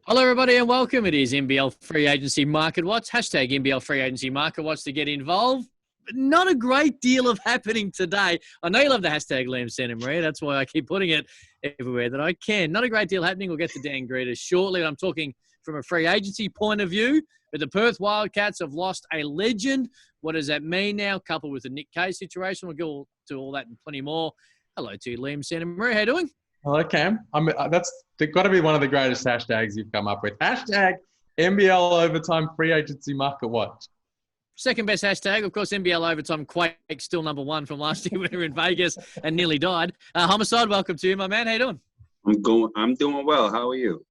Hello, everybody, and welcome. It is NBL Free Agency Market Watch. Hashtag NBL Free Agency Market Watch to get involved. Not a great deal of happening today. I know you love the hashtag Liam Santa Maria. That's why I keep putting it everywhere that I can. Not a great deal happening. We'll get to Dan Grida shortly. I'm talking from a free agency point of view. But the Perth Wildcats have lost a legend. What does that mean now? Coupled with the Nick Kay situation. We'll go to all that and plenty more. Hello to you, Liam Santa Maria. How you doing? Hello, Cam. That's got to be one of the greatest hashtags you've come up with. Hashtag NBL Overtime Free Agency Market Watch. Second best hashtag, of course, NBL Overtime Quake, still number one from last year when we were in Vegas and nearly died. Homicide, welcome to you, my man. How you doing? I'm doing well. How are you?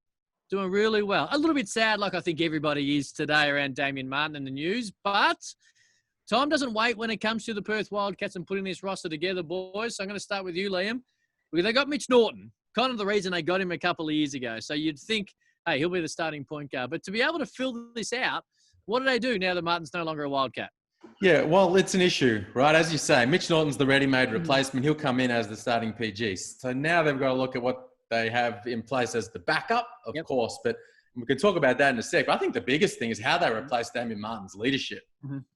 Doing really well. A little bit sad, like I think everybody is today around Damian Martin in the news, but time doesn't wait when it comes to the Perth Wildcats and putting this roster together, boys. So I'm going to start with you, Liam. Because they got Mitch Norton, kind of the reason they got him a couple of years ago. So you'd think, hey, he'll be the starting point guard. But to be able to fill this out, what do they do now that Martin's no longer a Wildcat? Yeah, well, it's an issue, right? As you say, Mitch Norton's the ready-made replacement. He'll come in as the starting PG. So now they've got to look at what they have in place as the backup, of course. But we can talk about that in a sec. But I think the biggest thing is how they replace Damian Martin's leadership.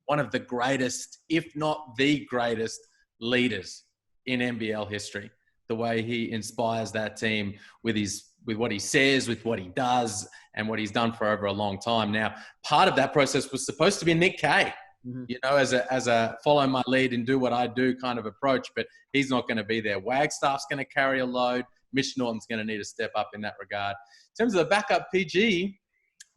One of the greatest, if not the greatest, leaders in NBL history. The way he inspires that team with what he says, with what he does, and what he's done for over a long time. Now, part of that process was supposed to be Nick Kay, as a follow my lead and do what I do kind of approach, but he's not going to be there. Wagstaff's going to carry a load. Mitch Norton's going to need to step up in that regard. In terms of the backup PG,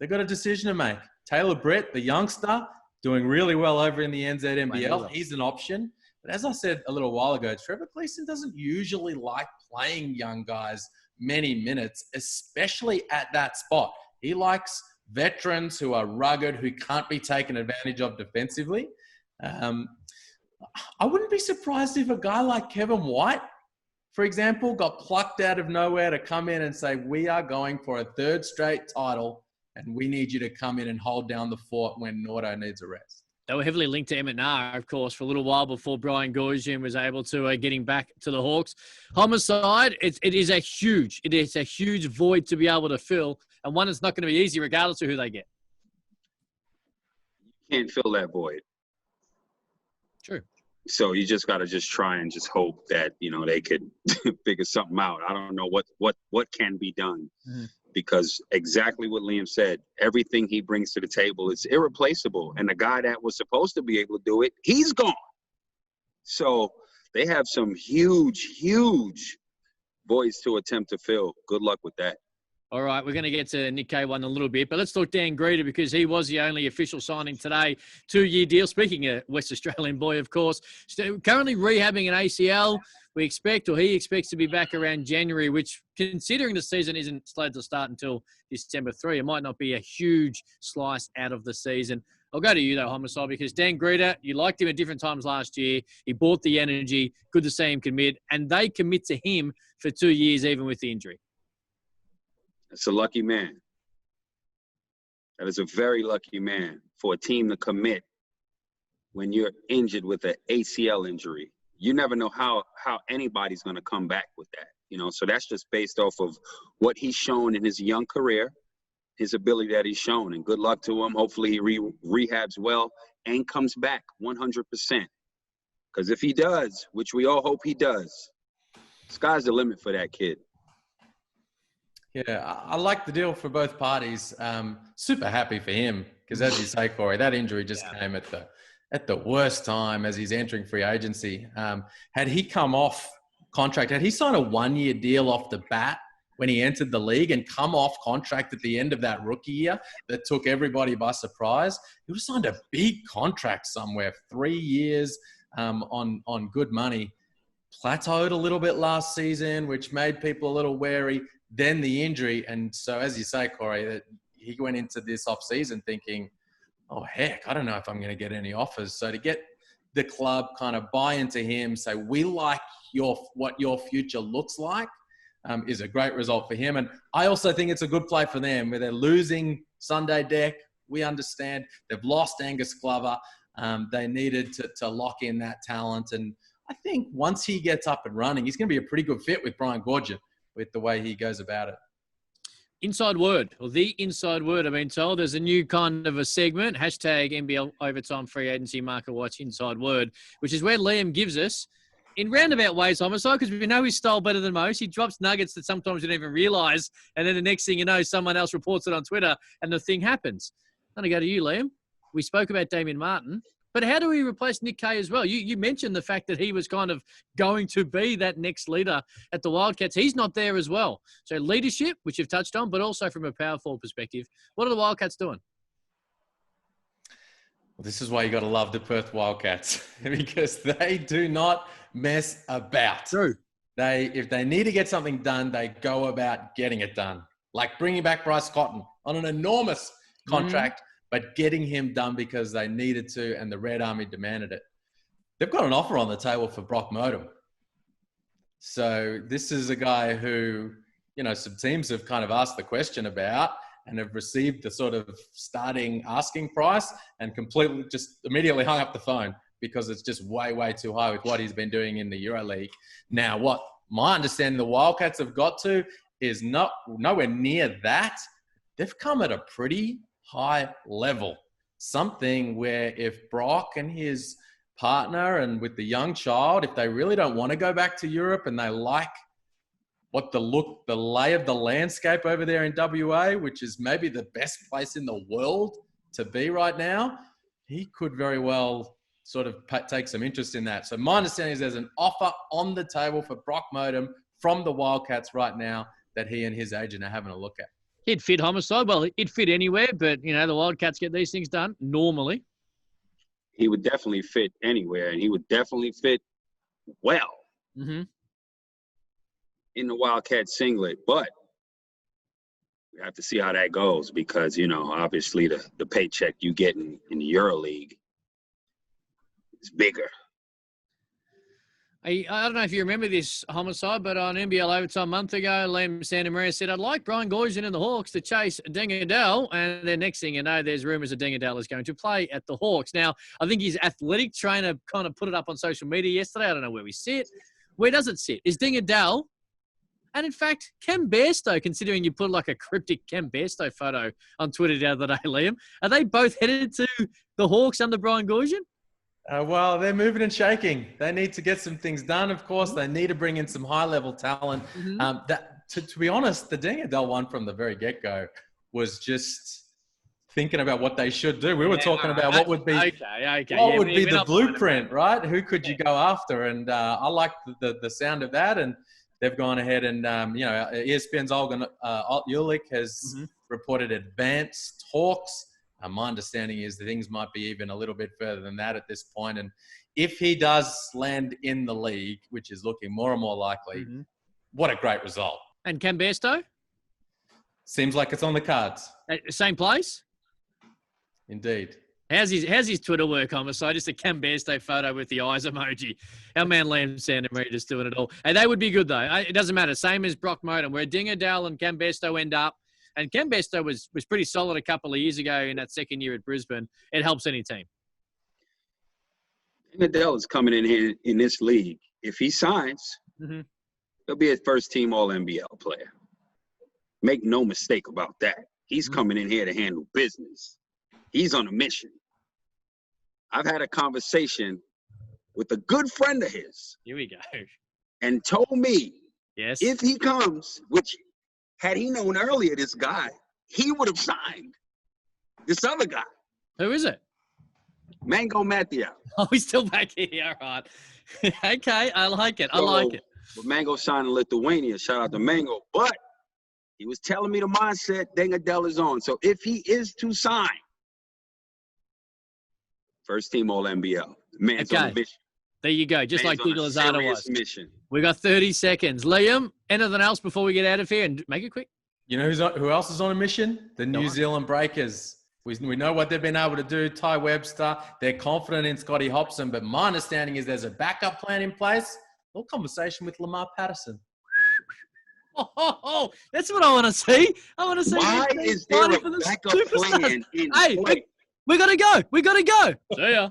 they've got a decision to make. Taylor Brett, the youngster, doing really well over in the NZNBL. He's an option. But as I said a little while ago, Trevor Gleeson doesn't usually like playing young guys many minutes, especially at that spot. He likes veterans who are rugged, who can't be taken advantage of defensively. I wouldn't be surprised if a guy like Kevin White, for example, got plucked out of nowhere to come in and say, we are going for a third straight title and we need you to come in and hold down the fort when Nordo needs a rest. They were heavily linked to Emmett Nair, of course, for a little while before Brian Goorjian was able to getting back to the Hawks. Homicide, it is a huge void to be able to fill, and one that's not going to be easy regardless of who they get. You can't fill that void. True. So you just got to just try and just hope that, they could figure something out. I don't know what can be done. Because exactly what Liam said, everything he brings to the table is irreplaceable. And the guy that was supposed to be able to do it, he's gone. So they have some huge voids to attempt to fill. Good luck with that. All right, we're going to get to Nick Kay one in a little bit, but let's talk Dan Grida because he was the only official signing today. 2-year deal. Speaking of West Australian boy, of course, currently rehabbing an ACL. He expects to be back around January, which, considering the season isn't slated to start until December 3, it might not be a huge slice out of the season. I'll go to you, though, Homicide, because Dan Grida, you liked him at different times last year. He brought the energy. Good to see him commit. And they commit to him for 2 years, even with the injury. That's a lucky man. That is a very lucky man for a team to commit when you're injured with an ACL injury. You never know how anybody's going to come back with that, So that's just based off of what he's shown in his young career, his ability that he's shown. And good luck to him. Hopefully he rehabs well and comes back 100%. Because if he does, which we all hope he does, sky's the limit for that kid. Yeah, I like the deal for both parties. Super happy for him because, as you say, Corey, that injury just came at the worst time as he's entering free agency. Had he come off contract, had he signed a 1-year deal off the bat when he entered the league and come off contract at the end of that rookie year that took everybody by surprise, he would have signed a big contract somewhere, 3 years on good money. Plateaued a little bit last season, which made people a little wary. Then the injury. And so, as you say, Corey, that he went into this offseason thinking, oh, heck, I don't know if I'm going to get any offers. So to get the club kind of buy into him, say, we like what your future looks like, is a great result for him. And I also think it's a good play for them where they're losing Sunday Deck. We understand they've lost Angus Glover. They needed to lock in that talent. And I think once he gets up and running, he's going to be a pretty good fit with Brian Goorjian with the way he goes about it. Inside word, or the inside word, I've been told. There's a new kind of a segment, hashtag NBL Overtime Free Agency Market Watch Inside Word, which is where Liam gives us, in roundabout ways, Homicide, because we know his style better than most. He drops nuggets that sometimes you don't even realise, and then the next thing you know, someone else reports it on Twitter, and the thing happens. I'm going to go to you, Liam. We spoke about Damian Martin. But how do we replace Nick Kay as well? You mentioned the fact that he was kind of going to be that next leader at the Wildcats. He's not there as well. So leadership, which you've touched on, but also from a power forward perspective, what are the Wildcats doing? Well, this is why you got to love the Perth Wildcats because they do not mess about. True. If they need to get something done, they go about getting it done. Like bringing back Bryce Cotton on an enormous contract. But getting him done because they needed to and the Red Army demanded it. They've got an offer on the table for Brock Motum. So this is a guy who, some teams have kind of asked the question about and have received the sort of starting asking price and completely just immediately hung up the phone because it's just way, way too high with what he's been doing in the EuroLeague. Now, what my understanding the Wildcats have got to is nowhere near that. They've come at a pretty high level, something where if Brock and his partner and with the young child, if they really don't want to go back to Europe and they like what the lay of the landscape over there in WA, which is maybe the best place in the world to be right now, he could very well sort of take some interest in that. So my understanding is there's an offer on the table for Brock Motum from the Wildcats right now that he and his agent are having a look at. He'd fit Homicide. Well, he'd fit anywhere, but, the Wildcats get these things done normally. He would definitely fit anywhere, and he would definitely fit well in the Wildcat singlet. But we have to see how that goes because, obviously the paycheck you get in the EuroLeague is bigger. I don't know if you remember this, Homicide, but on NBL Overtime a month ago, Liam Santamaria said, I'd like Brian Goorjian and the Hawks to chase Deng Adel. And the next thing you know, there's rumours that Deng Adel is going to play at the Hawks. Now, I think his athletic trainer kind of put it up on social media yesterday. I don't know where we sit. Where does it sit? Is Deng Adel, and in fact, Cam Bairstow, considering you put like a cryptic Cam Bairstow photo on Twitter the other day, Liam, are they both headed to the Hawks under Brian Goorjian? Well, they're moving and shaking. They need to get some things done, of course. They need to bring in some high-level talent. To be honest, the Deng Adel one from the very get-go was just thinking about what they should do. We were talking about what would be the blueprint, right? Who could you go after? And I like the sound of that. And they've gone ahead and, ESPN's Olga Ulick has reported advanced talks. My understanding is that things might be even a little bit further than that at this point. And if he does land in the league, which is looking more and more likely, what a great result. And Cam Bairstow? Seems like it's on the cards. Same place? Indeed. How's his Twitter work, Homicide? Just a Cam Bairstow photo with the eyes emoji. Our man Liam Santamaria just doing it all. And they would be good, though. It doesn't matter. Same as Brock Motum, where Deng Adel and Cam Bairstow end up. And Cam Bairstow was pretty solid a couple of years ago in that second year at Brisbane. It helps any team. Adel is coming in here in this league. If he signs, he'll be a first-team All-NBL player. Make no mistake about that. He's coming in here to handle business. He's on a mission. I've had a conversation with a good friend of his. Here we go. And told me, yes, if he comes, which – had he known earlier this guy, he would have signed this other guy. Who is it? Mango Matthew. Oh, he's still back here. All right. Okay, I like it. I like it. But Mango signed in Lithuania. Shout out to Mango. But he was telling me the mindset Deng Adel is on. So if he is to sign, first team All-NBL. Man's on a mission. There you go. Just like Di Lozada was. Mission. We got 30 seconds. Liam, anything else before we get out of here? And make it quick. You know who else is on a mission? The New Zealand Breakers. We know what they've been able to do. Ty Webster. They're confident in Scotty Hobson. But my understanding is there's a backup plan in place. A little conversation with Lamar Patterson. Oh, that's what I want to see. I want to see. Why is there a backup plan in place? We got to go. See ya.